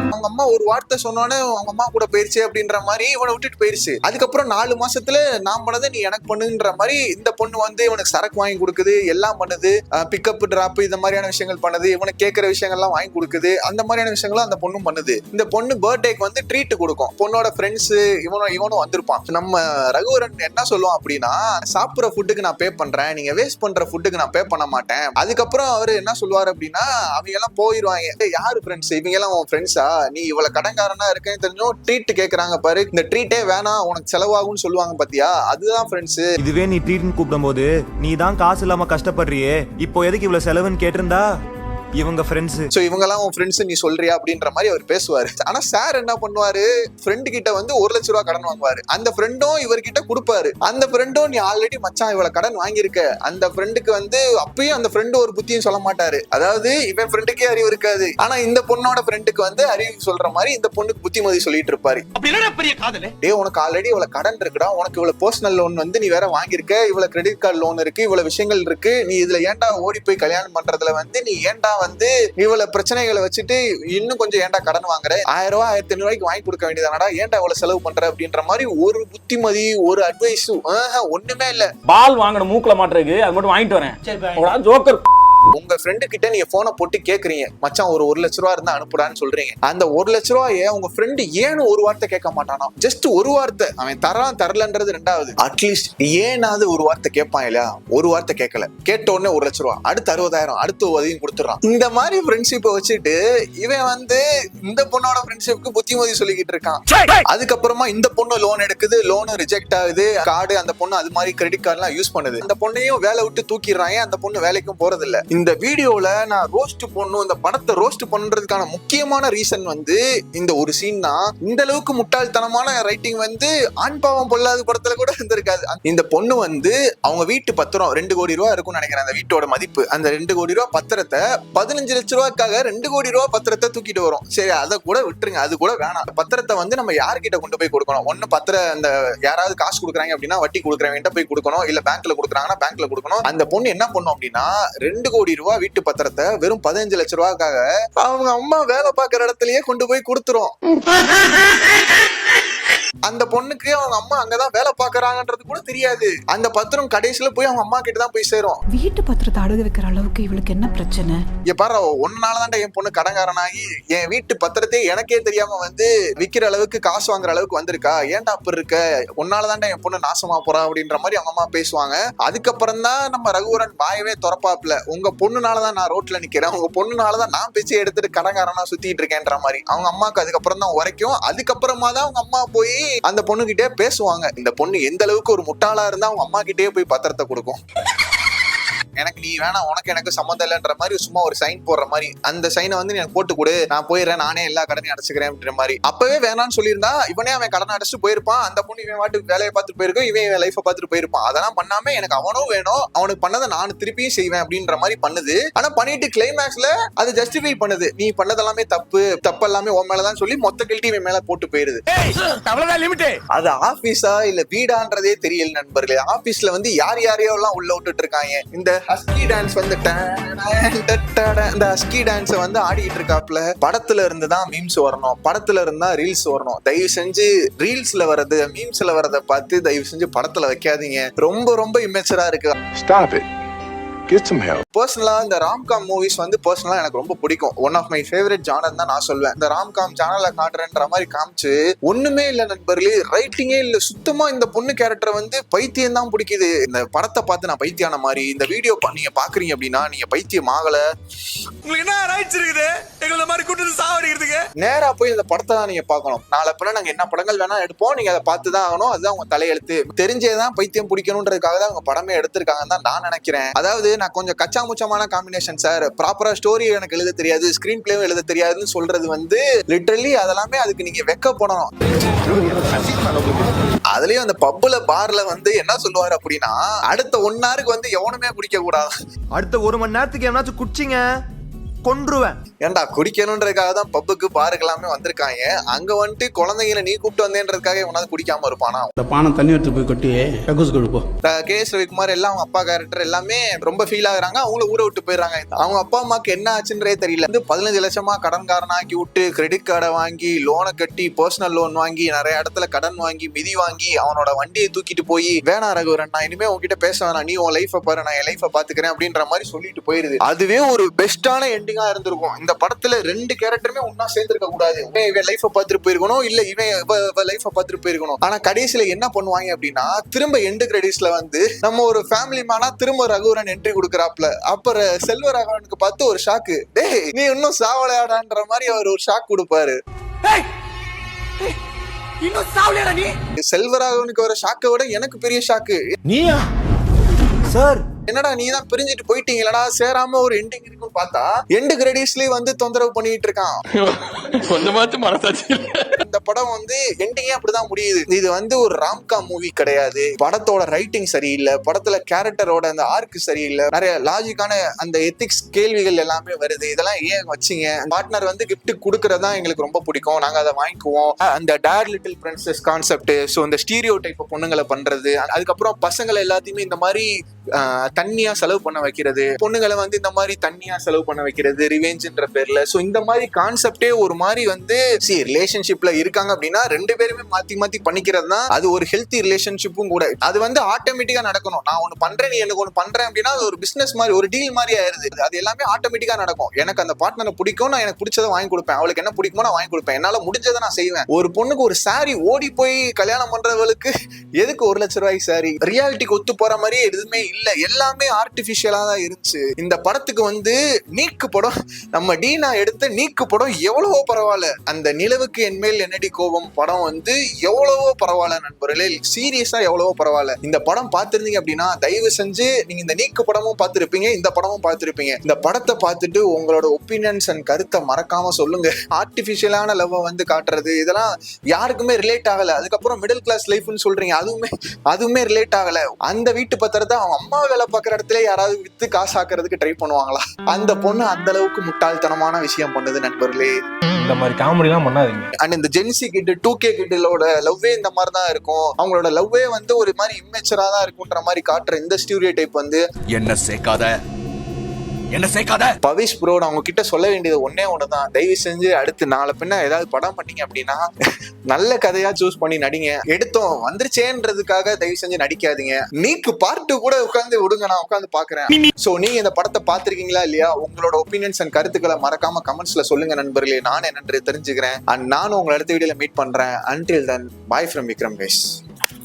அவங்க அம்மா ஒரு வார்த்தை சொன்னோன்னே அவங்க அம்மா கூட போயிருச்சு அப்படின்ற மாதிரி இவனை விட்டுட்டு போயிருச்சு. அதுக்கப்புறம் 4 மாசத்துல நான் பண்ணதை நீ எனக்கு பண்ணுன்ற மாதிரி இந்த பொண்ணு வந்து இவனுக்கு சரக்கு வாங்கி கொடுக்குது, எல்லாம் பண்ணுது, பிக்கப் டிராப் இந்த மாதிரியான விஷயங்கள் பண்ணுது, இவனுக்கு கேட்கிற விஷயங்கள்லாம் வாங்கி கொடுக்குது. அந்த மாதிரியான விஷயங்களும் அந்த பொண்ணும் பண்ணுது. இந்த பொண்ணு பர்த்டேக்கு வந்து ட்ரீட் கொடுக்கும். பொண்ணோட ஃப்ரெண்ட்ஸ் இவனும் வந்திருப்பான். நம்ம ரகுவரன் என்ன சொல்லுவான் அப்படின்னா, சாப்பிட்ற ஃபுட்டுக்கு நான் பே பண்றேன், நீங்க வேஸ்ட் பண்ற ஃபுட்டுக்கு நான் பே பண்ண மாட்டேன். அதுக்கப்புறம் அவரு என்ன சொல்லுவாரு அப்படின்னா, அவங்க எல்லாம் போயிருவாங்க. யாரு ஃப்ரெண்ட்ஸ்? இவங்க எல்லாம் உன் ஃப்ரெண்ட்ஸா? நீ இவ்வளவு கடன்காரனா இருக்கேன்னு தெரிஞ்சும் ட்ரீட் கேக்குறாங்க பாரு, இந்த ட்ரீட்டே வேணாம் உனக்கு செலவாகும்னு சொல்லுவாங்க பாத்தியா, அதுதான் ஃப்ரெண்ட்ஸ். இதுவே நீ ட்ரீட்னு கூப்பிடும் போது நீ தான் காசு இல்லாம கஷ்டப்படுறியே, இப்போ எதுக்கு இவ்வளவு செலவுன்னு கேட்டிருந்தா இவங்க ஃப்ரெண்ட்ஸ். சோ இவங்க எல்லாம் உன் ஃப்ரெண்ட்ஸ் நீ சொல்றியா அப்படின்ற மாதிரி அவர் பேசுவாரு. ஆனா சார் என்ன பண்ணுவாரு, ஃப்ரெண்டு கிட்ட வந்து 1 லட்சம் ரூபாய் கடன் வாங்குவாரு. அந்த ஃப்ரெண்டும் இவர்கிட்ட கொடுப்பாரு. அந்த ஃப்ரெண்டும் நீ ஆல்ரெடி மச்சான் இவ்வளவு கடன் வாங்கியிருக்க, அந்த ஃப்ரெண்டுக்கு வந்து அப்பயும் அந்த ஃப்ரெண்டு ஒரு புத்தியும் சொல்ல மாட்டாரு. அதாவது இவன் ஃப்ரெண்டுக்கே அறிவு இருக்காது, ஆனா இந்த பொண்ணோட ஃப்ரெண்டுக்கு வந்து அறிவு சொல்ற மாதிரி இந்த பொண்ணுக்கு புத்திமதி சொல்லிட்டு இருப்பாரு. பெரிய காதலே, டே உனக்கு ஆல்ரெடி இவ்வளவு கடன் இருக்குடா, உனக்கு இவ்வளவு பர்சனல் லோன் வந்து நீ வேற வாங்கியிருக்க, இவ்வளவு கிரெடிட் கார்டு லோன் இருக்கு, இவ்வளவு விஷயங்கள் இருக்கு, நீ இதுல ஏன்டா ஓடி போய் கல்யாணம் பண்றதுல வந்து நீ ஏன்டா வந்து இவ்வளவு பிரச்சனைகளை வச்சுட்டு இன்னும் கொஞ்சம் ஏன்டா கடன் வாங்குற, 1000 ரூபாய் 1500 ரூபாய்க்கு வாங்கி கொடுக்க வேண்டியதானடா, ஏன்டா இவ்வளவு செலவு பண்ற அப்படின்ற மாதிரி ஒரு புத்திமதி ஒரு அட்வைஸ் ஒண்ணுமே இல்ல. பால் வாங்கணும் மூக்குல மாட்டுறதுக்கு, அது மட்டும் வாங்கிட்டு வரேன். ஜோக்கர் உங்க ஃப்ரெண்டு கிட்ட நீங்க போனை போட்டு கேக்குறீங்க, மச்சான் ஒரு 1 லட்சம் ரூபா இருந்தா அனுப்புடான்னு சொல்றீங்க. அந்த 1 லட்சம் ரூபாய உங்க ஃப்ரெண்டு ஏன்னு ஒரு வார்த்தை கேட்க மாட்டானா? ஜஸ்ட் ஒரு வார்த்தை, அவன் தரான் தரலன்றது ரெண்டாவது, அட்லீஸ்ட் ஏனாவது ஒரு வார்த்தை கேட்பான் இல்லையா? ஒரு வார்த்தை கேட்கல, கேட்ட உடனே 1 லட்சம் ரூபா, அடுத்து 60,000, அடுத்து அதையும் கொடுத்துறான். இந்த மாதிரி ஃப்ரெண்ட்ஷிப்பை வச்சுட்டு இவன் வந்து இந்த பொண்ணோட ஃப்ரெண்ட்ஷிப்க்கு புத்திமதி சொல்லிக்கிட்டு இருக்கான். அதுக்கப்புறமா இந்த பொண்ணு லோன் எடுக்குது, லோனு ரிஜெக்ட் ஆகுது, கார்டு அந்த பொண்ணு அது மாதிரி கிரெடிட் கார்டு எல்லாம் யூஸ் பண்ணுது. அந்த பொண்ணையும் வேலை விட்டு தூக்கிடுறாங்க, அந்த பொண்ணு வேலைக்கும் போறது இல்ல. இந்த வீடியோல நான் ரோஸ்ட் பண்ணும், இந்த படத்தை ரோஸ்ட் பண்றதுக்கான முக்கியமான ரீசன் வந்து இந்த ஒரு சீன் தான். இந்த அளவுக்கு முட்டாள்தனமான ரைட்டிங் வந்து ஆண் பாவம் பொல்லாத படத்துல கூட இருந்திருக்காது. இந்த பொண்ணு வந்து அவங்க வீட்டு பத்திரம் 2 கோடி ரூபாய் இருக்கும்னு நினைக்கிறேன் அந்த வீட்டோட மதிப்பு. அந்த 2 கோடி ரூபாய் பத்திரத்தை 15 லட்சம் ரூபாய்க்காக 2 கோடி ரூபாய் பத்திரத்தை தூக்கிட்டு வரும். சரி அதை கூட விட்டுருங்க, அது கூட வேணாம். பத்திரத்தை வந்து நம்ம யார்கிட்ட கொண்டு போய் கொடுக்கணும்? ஒண்ணு பத்திரம் அந்த யாராவது காசு கொடுக்குறாங்க அப்படின்னா வட்டி கொடுக்குறவங்க போய் கொடுக்கணும், இல்ல பேங்க்ல கொடுக்குறாங்கன்னா பேங்க்ல கொடுக்கணும். அந்த பொண்ணு என்ன பண்ணும் அப்படின்னா 2 கோடி ரூபாய் வீட்டு பத்திரத்தை வெறும் 15 லட்சம் ரூபாய்க்காக அவங்க அம்மா வேலை பார்க்கிற இடத்துலயே கொண்டு போய் கொடுத்துரும். அந்த பொண்ணுக்கு அவங்க அம்மா அங்கதான் வேலை பாக்குறாங்கன்றது கூட தெரியாது. அந்த பத்திரம் கடைசியில போய் அவங்க அம்மா கிட்ட தான் போய் சேரும். வீட்டு பத்திரத்தை அடகு வைக்கிற அளவுக்கு இவளுக்கு என்ன பிரச்சனை? இங்க பாரு, ஒன்னாலதான்டா என் பொண்ணு கடன்காரனாகி என் வீட்டு பத்திரத்தை எனக்கே தெரியாம வந்து விக்கிற அளவுக்கு காசு வாங்குற அளவுக்கு வந்திருக்கா, ஏன்டா அப்படி இருக்க, ஒன்னாலதான்டா என் பொண்ணு நாசமா போறா அப்படின்ற மாதிரி அவங்க அம்மா பேசுவாங்க. அதுக்கப்புறம் தான் நம்ம ரகுவரன் வாயவே திறப்பாப்ல, உங்க பொண்ணுனாலதான் நான் ரோட்ல நிக்கிறேன், உங்க பொண்ணுனாலதான் நான் பிச்சை எடுத்துட்டு கடன்காரனா சுத்திட்டு இருக்கேன்ற மாதிரி அவங்க அம்மாக்கு அதுக்கப்புறம் தான் உரைக்கும். அதுக்கப்புறமா தான் அவங்க அம்மா போய் அந்த பொண்ணு கிட்டே பேசுவாங்க. இந்த பொண்ணு எந்த அளவுக்கு ஒரு முட்டாளா இருந்தா அவங்க அம்மா கிட்டே போய் பத்திரத்தை கொடுக்கும். எனக்கு நீ வேணாம், உனக்கு எனக்கு சம்மந்தம் இல்லைன்ற மாதிரி சும்மா ஒரு சைன் போடுற மாதிரி, அந்த சைனை வந்து எனக்கு போட்டு கொடு, நான் போயிடுறேன், நானே எல்லா கடனையும் அடைச்சுக்கிறேன் அப்படின்ற மாதிரி. அப்பவே வேணான்னு சொல்லியிருந்தா இவனே அவன் கடனை அடைச்சிட்டு போயிருப்பான். அந்த பொண்ணு இவன் வாட்டுக்கு வேலையை பார்த்துட்டு போயிருக்கும், இவன் லைஃபை பார்த்துட்டு போயிருப்பான். அதெல்லாம் பண்ணாம எனக்கு அவனும் வேணும், அவனுக்கு பண்ணதை நான் திருப்பியும் செய்வேன் அப்படின்ற மாதிரி பண்ணுது. ஆனா பண்ணிட்டு கிளைமேக்ஸ்ல அது ஜஸ்டிஃபை பண்ணுது, நீ பண்ணதெல்லாமே தப்பு, தப்பு எல்லாமே உன் மேலதான் சொல்லி மொத்த கில்ட்டி இவன் மேல போட்டு போயிருது. அது ஆபீஸா இல்ல வீடான்றதே தெரியல நண்பர்களே. ஆபீஸ்ல வந்து யாரையோ எல்லாம் உள்ள விட்டுட்டு இருக்காங்க. இந்த ஹஸ்கி டான்ஸ் வந்து இந்த ஹஸ்கி டான்ஸை வந்து ஆடிட்டு இருக்காப்ல. படத்துல இருந்து தான் மீம்ஸ் வரணும், படத்துல இருந்தா ரீல்ஸ் வரணும். தயவு செஞ்சு ரீல்ஸ்ல வர்றது மீம்ஸ்ல வர்றதை பார்த்து தயவு செஞ்சு படத்துல வைக்காதீங்க. ரொம்ப ரொம்ப இம்மெச்சரா இருக்கு. Stop it. Get some help. பர்சனலா இந்த ராம்காம் மூவிஸ் வந்து பர்சனலா எனக்கு ரொம்ப பிடிக்கும். One of my favourite genre தான் நான் சொல்வேன். இந்த ராம்காம் சேனல்ல காட்டுறேன்ற மாதிரி காமிச்சு ஒண்ணுமே இல்ல நண்பர்களே, ரைட்டிங்கே இல்ல சுத்தமா. இந்த பொண்ணு கேரக்டர் வந்து பைத்தியம் தான் பிடிக்குது. இந்த படத்தை பார்த்து நான் பைத்தியான மாதிரி. இந்த வீடியோ நீங்க பாக்குறீங்க அப்படின்னா நீங்க பைத்தியம் ஆகல, உங்களுக்கு என்ன ரைட்ஸ் இருக்குது எங்கள மாதிரி கூட்டத்து சாவடிக்கிறதுக்கு? நேரா போய் இந்த படத்தை தான் நீங்க பார்க்கணும். நாளை பின்ன நாங்க என்ன படங்கள் வேணா எடுப்போம், நீங்க அதை பார்த்து தான் ஆகணும். அதுதான் உங்க தலையெழுத்து. தெரிஞ்சேதான் பைத்தியம் பிடிக்கணும்ன்றதுக்காக தான் அவங்க படமே எடுத்திருக்காங்கன்னு தான் நான் நினைக்கிறேன். அதாவது நான் கொஞ்சம் கச்சா முச்சமான காம்பினேஷன் சார், ப்ராப்பரா ஸ்டோரி எனக்கு எழுத தெரியாது, ஸ்கிரீன் பிளேவும் எழுத தெரியாதுன்னு சொல்றது வந்து லிட்டரலி அதெல்லாமே அதுக்கு நீங்க வெக்கப்படணும். அதுலயும் அந்த பப்புல பார்ல வந்து என்ன சொல்லுவாரு அப்படின்னா, அடுத்த 1 ஹவருக்கு வந்து எவனுமே குடிக்க கூடாது. அடுத்த 1 மணி நேரத்துக்கு எவனாச்சும் குடிச்சிங்க கொன்றுவேன். ஏன்டா குடிக்கணும்ன்றதுக்காக தான் பப்புக்கு பாருக்கு எல்லாமே வந்திருக்காங்க. அங்க வந்துட்டு குழந்தைங்களை நீ கூப்பிட்டு வந்தேன்றதுக்காக இவனாவது குடிக்காம இருப்பானா? இந்த பானை தண்ணி எடுத்து போய் கொட்டி கக்கூஸ் கொடுப்போம். கே.எஸ். ரவிக்குமார் எல்லாம் அவங்க அப்பா கேரக்டர் எல்லாமே ரொம்ப ஃபீல் ஆகுறாங்க. அவங்கள ஊரை விட்டு போயிடுறாங்க. அவங்க அப்பா அம்மாக்கு என்ன ஆச்சுன்றே தெரியல. 15 லட்சமா கடன்காரனாக்கி விட்டு கிரெடிட் கார்டை வாங்கி லோனை கட்டி பர்சனல் லோன் வாங்கி நிறைய இடத்துல கடன் வாங்கி மிதி வாங்கி அவனோட வண்டியை தூக்கிட்டு போய் வேணா ரகுவரன் நான் இனிமே உங்ககிட்ட பேச வேணாம், நீ உன் லைஃபை பாரு, நான் என் லைஃபை பாத்துக்கிறேன் அப்படின்ற மாதிரி சொல்லிட்டு போயிருது. அதுவே ஒரு பெஸ்டான எண்டிங்கா இருந்திருக்கும். இந்த படத்துல 2 கேரக்டருமே ஒன்னா சேர்ந்திருக்க கூடாது. இவன் லைஃப பார்த்துட்டு போயிருக்கணும், இல்ல இவன் லைஃப பார்த்துட்டு போயிருக்கணும். ஆனா கடைசியில என்ன பண்ணுவாங்க அப்படின்னா, திரும்ப எண்டு கிரெடிட்ஸ்ல வந்து நம்ம ஒரு ஃபேமிலி மேனா திரும்ப ரகுவரன் என்ட்ரி கொடுக்குறாப்ல. அப்புறம் செல்வராகவனுக்கு பார்த்து ஒரு ஷாக்கு, டேய் நீ இன்னும் சாவலையாடான்ற மாதிரி அவர் ஒரு ஷாக் கொடுப்பாரு. செல்வராகவனுக்கு வர ஷாக்கை விட எனக்கு பெரிய ஷாக்கு. நீயா சார்? என்னடா நீ தான் பிரிஞ்சுட்டு போயிட்டீங்களடா, சேராம ஒரு எண்டிங் இருக்குன்னு பார்த்தா எண்டு கிரெடிட்ஸ்லயே வந்து தொந்தரவு பண்ணிட்டு இருக்கான். கொஞ்சமாச்சும் மனசாட்சி. இந்த படம் வந்து எண்டிங்கே அப்படிதான் முடியுது. இது வந்து ஒரு ராம்காம் மூவி கிடையாது. படத்தோட ரைட்டிங் சரியில்லை, படத்துல கேரக்டரோட அந்த ஆர்க் சரியில்லை, நிறைய லாஜிக்கான அந்த எத்திக்ஸ் கேள்விகள் எல்லாமே வருது. இதெல்லாம் ஏன் வச்சீங்க? பார்ட்னர் வந்து கிஃப்ட் கொடுக்கறதா எங்களுக்கு ரொம்ப பிடிக்கும், நாங்க அதை வாங்கிக்குவோம். அந்த dad little princess concept, so இந்த ஸ்டீரியோ டைப் பொண்ணுங்களை பண்றது, அதுக்கப்புறம் பசங்களை எல்லாத்தையுமே இந்த மாதிரி தண்ணியா செலவு பண்ண வைக்கிறது, பொண்ணுங்களை வந்து இந்த மாதிரி தண்ணியா செலவு பண்ண வைக்கிறது ரிவெஞ்ச்ன்ற பேர்ல. சோ இந்த மாதிரி கான்செப்டே ஒரு மாதிரி வந்து ரிலேஷன்ஷிப்ல இருக்காங்க அப்படின்னா 2 பேருமே மாத்தி மாத்தி பண்ணிக்கிறது தான் அது ஒரு ஹெல்த்தி ரிலேஷன்ஷிப்பும் கூட. அது வந்து ஆட்டோமேட்டிக்கா நடக்கணும். நான் ஒண்ணு பண்றேன், நீ எனக்கு ஒண்ணு பண்றேன் அப்படின்னா அது ஒரு பிசினஸ் மாதிரி, ஒரு டீல் மாதிரி ஆயிருது. அது எல்லாமே ஆட்டோமேட்டிக்கா நடக்கும். எனக்கு அந்த பார்ட்னரை பிடிக்கும், நான் எனக்கு பிடிச்சதை வாங்கி கொடுப்பேன், அவளுக்கு என்ன பிடிக்குமோ நான் வாங்கி கொடுப்பேன், என்னால முடிஞ்சதை நான் செய்வேன். ஒரு பொண்ணுக்கு ஒரு சாரி ஓடி போய் கல்யாணம் பண்றவளுக்கு எதுக்கு 1 லட்சம் ரூபாய் சாரி? ரியாலிட்டிக்கு ஒத்து போற மாதிரி எதுவுமே இல்ல, எல்லாமே ஆர்டிபிஷியலா தான் இருந்துச்சு. இந்த படத்துக்கு வந்து நீக்கு படம், நம்ம டீனா எடுத்த நீக்கு படம் எவ்வளவோ பரவாயில்ல. அந்த நிலவுக்கு என்மேல் என்னடி கோபம் படம் வந்து எவ்வளவோ பரவாயில்ல நண்பர்களே, சீரியஸா எவ்வளவோ பரவாயில்ல. இந்த படம் பார்த்திருந்தீங்க அப்படின்னா தயவு செஞ்சு நீங்க இந்த நீக்கு படமும் பார்த்திருப்பீங்க, இந்த படமும் பார்த்திருப்பீங்க. இந்த படத்தை பார்த்துட்டு உங்களோட ஒப்பீனியன்ஸ் அண்ட் கருத்தை மறக்காம சொல்லுங்க. ஆர்டிபிஷியலான லவ் வந்து காட்டுறது இதெல்லாம் யாருக்குமே ரிலேட் ஆகல. அதுக்கப்புறம் மிடில் கிளாஸ் லைஃப்னு சொல்றீங்க, அதுவுமே ரிலேட் ஆகல. அந்த வீட்டு பத்திரத்தை அவன் அம்மா வேலை பார்க்குற இடத்துல யாராவது வித்து காசு ஆக்குறதுக்கு ட்ரை பண்ணுவாங்களா? அந்த பொண்ணு அந்த அளவுக்கு முட்டாள்தனமான விஷயம் பண்ணுது நண்பர்களே. இந்த மாதிரி காமெடி எல்லாம் பண்ணாதீங்க. அண்ட் இந்த ஜென்சி கிட் 2K கிட்டோட லவ்வே இந்த மாதிரி தான் இருக்கும். அவங்களோட லவ்வே வந்து ஒரு மாதிரி இம்மெச்சரா தான் இருக்குன்ற மாதிரி காட்டுற இந்த ஸ்டீரியோ டைப் வந்து என்ன சேர்க்காத பவிஷ் ப்ரோ, நான் உங்ககிட்ட சொல்ல வேண்டியது ஒன்னே ஒண்ணுதான். தயவு செஞ்சு அடுத்து நாளை பின்ன ஏதாவது படம் பண்ணீங்க அப்படின்னா நல்ல கதையா சூஸ் பண்ணி நடிங்க. எடுத்தோம் வந்துருச்சேன்றதுக்காக தயவு செஞ்சு நடிக்காதீங்க. நீக்கு பார்ட் கூட உட்காந்து விடுங்க, நான் உட்காந்து பாக்குறேன். சோ நீங்க இந்த படத்தை பாத்திருக்கீங்களா இல்லையா? உங்களோட ஒப்பீனியன்ஸ் அண்ட் கருத்துக்களை மறக்காம கமெண்ட்ஸ்ல சொல்லுங்க நண்பர்களே. நான் என்னன்று தெரிஞ்சுக்கிறேன். அண்ட் நானும் உங்களை அடுத்த வீடியோல மீட் பண்றேன். Until then bye from Vikram guys.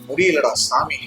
முடியலடா சாமி.